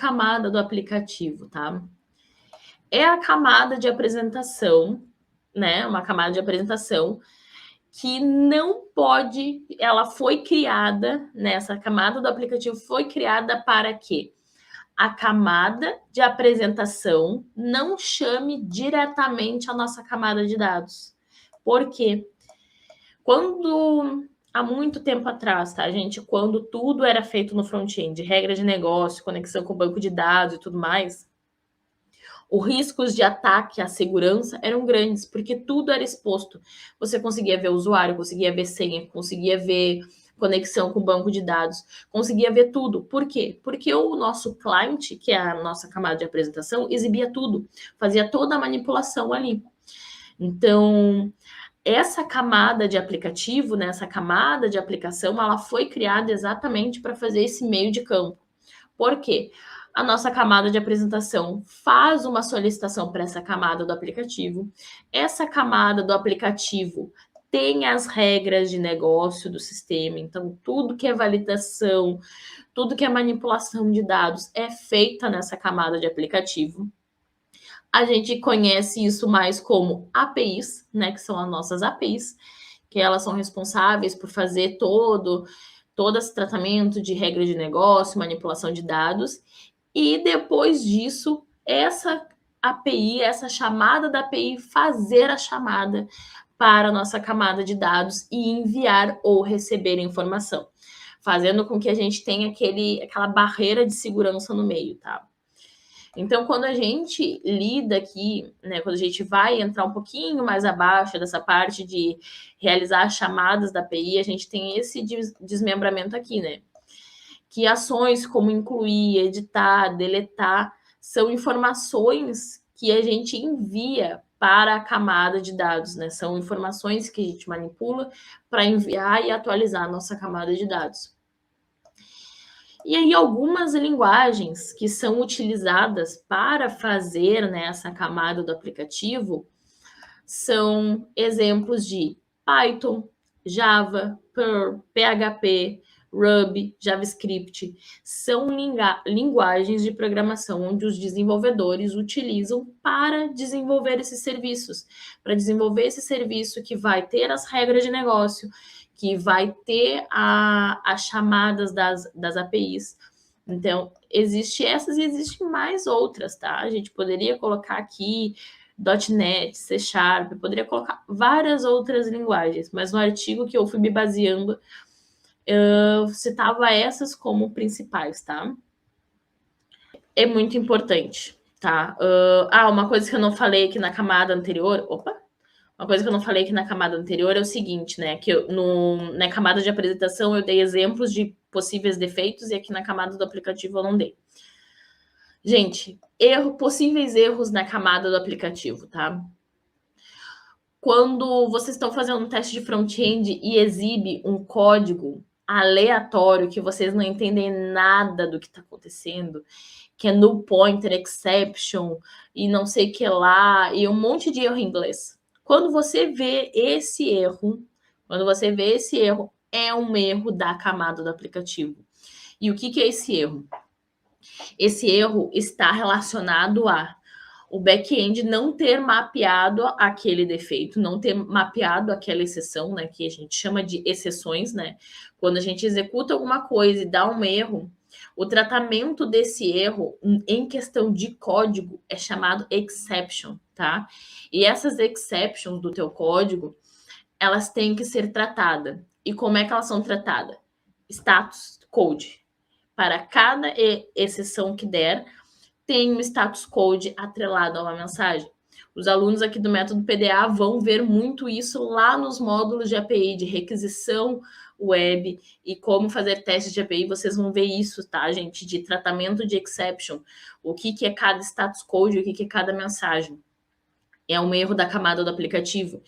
camada do aplicativo, tá? É a camada de apresentação, né? Uma camada de apresentação que não pode, ela foi criada, nessa camada do aplicativo foi criada para que a camada de apresentação não chame diretamente a nossa camada de dados. Por quê? Quando há muito tempo atrás, tá, gente? Quando tudo era feito no front-end, regra de negócio, conexão com o banco de dados e tudo mais, os riscos de ataque à segurança eram grandes, porque tudo era exposto. Você conseguia ver o usuário, conseguia ver senha, conseguia ver conexão com o banco de dados, conseguia ver tudo. Por quê? Porque o nosso client, que é a nossa camada de apresentação, exibia tudo, fazia toda a manipulação ali. Então, essa camada de aplicativo, né, essa camada de aplicação, ela foi criada exatamente para fazer esse meio de campo. Por quê? A nossa camada de apresentação faz uma solicitação para essa camada do aplicativo. Essa camada do aplicativo tem as regras de negócio do sistema. Então, tudo que é validação, tudo que é manipulação de dados é feita nessa camada de aplicativo. A gente conhece isso mais como APIs, né? Que são as nossas APIs, que elas são responsáveis por fazer todo esse tratamento de regra de negócio, manipulação de dados. E depois disso, essa API, essa chamada da API, fazer a chamada para a nossa camada de dados e enviar ou receber informação, fazendo com que a gente tenha aquela barreira de segurança no meio, tá? Então, quando a gente lida aqui, né, quando a gente vai entrar um pouquinho mais abaixo dessa parte de realizar as chamadas da API, a gente tem esse desmembramento aqui, né? Que ações como incluir, editar, deletar, são informações que a gente envia para a camada de dados, né? São informações que a gente manipula para enviar e atualizar a nossa camada de dados. E aí, algumas linguagens que são utilizadas para fazer, né, essa camada do aplicativo são exemplos de Python, Java, Perl, PHP, Ruby, JavaScript. São linguagens de programação onde os desenvolvedores utilizam para desenvolver esses serviços, para desenvolver esse serviço que vai ter as regras de negócio, que vai ter as chamadas das APIs. Então, existe essas e existem mais outras, tá? A gente poderia colocar aqui .NET, C Sharp, poderia colocar várias outras linguagens, mas no artigo que eu fui me baseando, eu citava essas como principais, tá? É muito importante, tá? Uma coisa que eu não falei aqui na camada anterior... Uma coisa que eu não falei aqui na camada anterior é o seguinte, né? Que na camada de apresentação eu dei exemplos de possíveis defeitos e aqui na camada do aplicativo eu não dei. Gente, possíveis erros na camada do aplicativo, tá? Quando vocês estão fazendo um teste de front-end e exibe um código aleatório que vocês não entendem nada do que está acontecendo, que é null pointer, exception e não sei o que lá, e um monte de erro em inglês. Quando você vê esse erro, é um erro da camada do aplicativo. E o que é esse erro? Esse erro está relacionado a o back-end não ter mapeado aquele defeito, não ter mapeado aquela exceção, né, que a gente chama de exceções, né? Quando a gente executa alguma coisa e dá um erro, o tratamento desse erro em questão de código é chamado exception, tá? E essas exceptions do teu código, elas têm que ser tratadas. E como é que elas são tratadas? Status code. Para cada exceção que der, tem um status code atrelado a uma mensagem. Os alunos aqui do método PDA vão ver muito isso lá nos módulos de API, de requisição web e como fazer testes de API. Vocês vão ver isso, tá, gente? De tratamento de exception. O que é cada status code, o que é cada mensagem. É um erro da camada do aplicativo.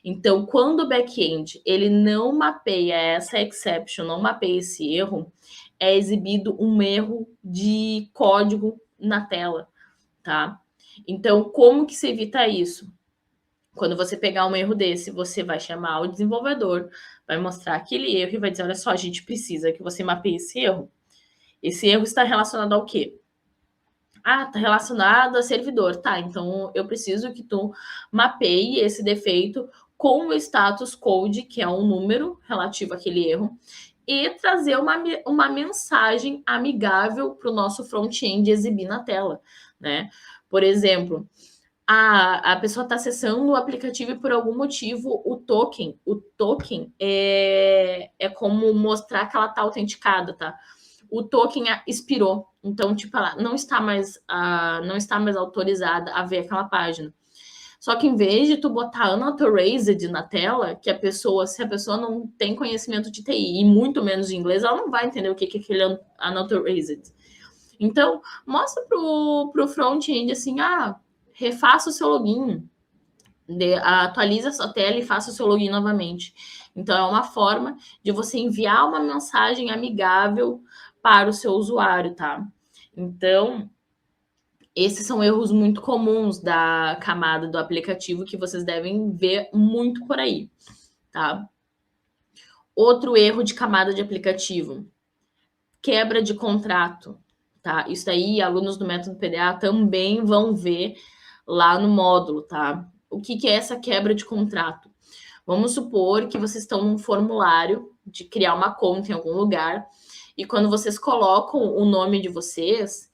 Então, quando o back-end ele não mapeia essa exception, não mapeia esse erro, é exibido um erro de código na tela, tá? Então, como que se evita isso? Quando você pegar um erro desse, você vai chamar o desenvolvedor, vai mostrar aquele erro e vai dizer, olha só, a gente precisa que você mapeie esse erro. Esse erro está relacionado ao quê? Ah, tá relacionado a servidor. Tá, então eu preciso que tu mapeie esse defeito com o status code, que é um número relativo àquele erro, e trazer uma mensagem amigável para o nosso front-end exibir na tela, né? Por exemplo, a pessoa está acessando o aplicativo e por algum motivo o token é como mostrar que ela está autenticada, tá? O token expirou, então tipo ela não está mais autorizada a ver aquela página. Só que em vez de tu botar unauthorized na tela, que se a pessoa não tem conhecimento de TI e muito menos de inglês, ela não vai entender o que é aquele unauthorized. Então, mostra pro front-end assim, refaça o seu login, atualiza a sua tela e faça o seu login novamente. Então, é uma forma de você enviar uma mensagem amigável para o seu usuário, tá? Então, esses são erros muito comuns da camada do aplicativo que vocês devem ver muito por aí, tá? Outro erro de camada de aplicativo, quebra de contrato, tá? Isso aí, alunos do método PDA também vão ver lá no módulo, tá? O que é essa quebra de contrato? Vamos supor que vocês estão num formulário de criar uma conta em algum lugar e quando vocês colocam o nome de vocês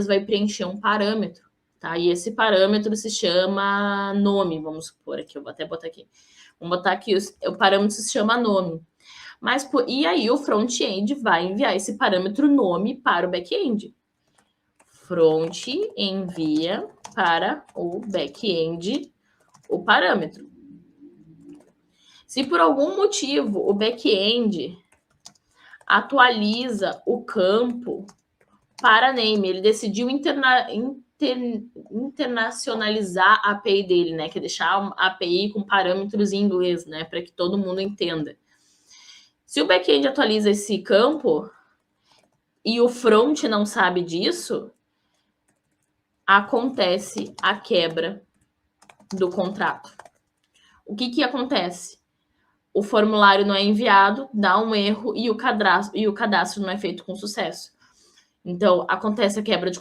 vai preencher um parâmetro, tá? E esse parâmetro se chama nome, vamos supor aqui, eu vou até botar aqui. Vamos botar aqui, o parâmetro se chama nome. E aí o front-end vai enviar esse parâmetro nome para o back-end. Front envia para o back-end o parâmetro. Se por algum motivo o back-end atualiza o campo para name, ele decidiu internacionalizar a API dele, né? Que é deixar a API com parâmetros em inglês, né? Para que todo mundo entenda. Se o back-end atualiza esse campo e o front não sabe disso, acontece a quebra do contrato. O que acontece? O formulário não é enviado, dá um erro e o cadastro não é feito com sucesso. Então, acontece a quebra de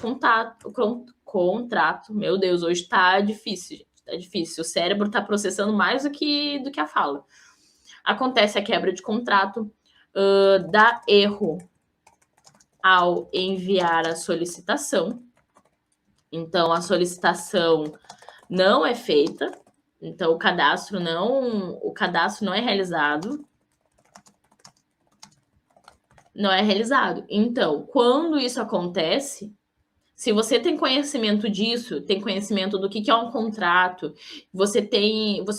contrato. Meu Deus, hoje tá difícil, gente. Tá difícil. O cérebro tá processando mais do que a fala. Acontece a quebra de contrato, dá erro ao enviar a solicitação. Então, a solicitação não é feita. Então, o cadastro não é realizado. Não é realizado. Então, quando isso acontece, se você tem conhecimento disso, tem conhecimento do que é um contrato, você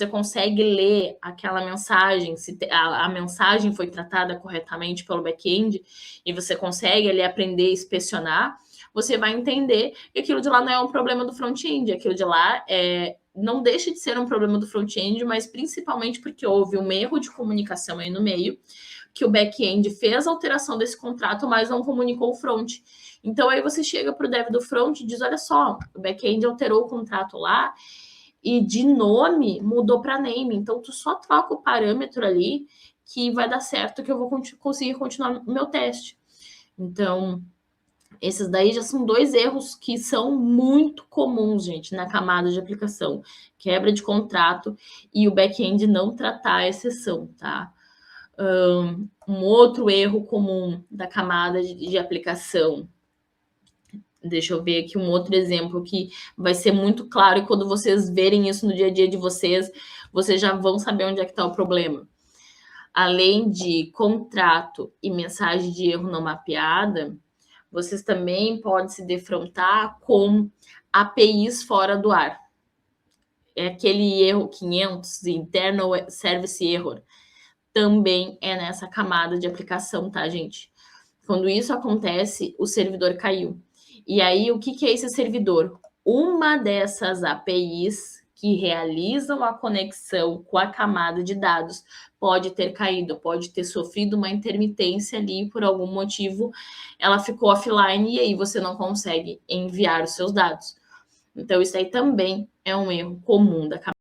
consegue ler aquela mensagem, se a mensagem foi tratada corretamente pelo back-end, e você consegue ali aprender a inspecionar, você vai entender que aquilo de lá não é um problema do front-end, aquilo de lá não deixa de ser um problema do front-end, mas principalmente porque houve um erro de comunicação aí no meio, que o back-end fez a alteração desse contrato, mas não comunicou o front. Então, aí você chega para o dev do front e diz, olha só, o back-end alterou o contrato lá e de nome mudou para name. Então, tu só troca o parâmetro ali que vai dar certo, que eu vou conseguir continuar o meu teste. Então, esses daí já são 2 erros que são muito comuns, gente, na camada de aplicação. Quebra de contrato e o back-end não tratar a exceção, tá? Um outro erro comum da camada de aplicação. Deixa eu ver aqui um outro exemplo que vai ser muito claro e quando vocês verem isso no dia a dia de vocês já vão saber onde é que está o problema. Além de contrato e mensagem de erro não mapeada, vocês também podem se defrontar com APIs fora do ar. É aquele erro 500, Internal Service Error. Também é nessa camada de aplicação, tá, gente? Quando isso acontece, o servidor caiu. E aí, o que é esse servidor? Uma dessas APIs que realizam a conexão com a camada de dados pode ter caído, pode ter sofrido uma intermitência ali por algum motivo, ela ficou offline e aí você não consegue enviar os seus dados. Então, isso aí também é um erro comum da camada.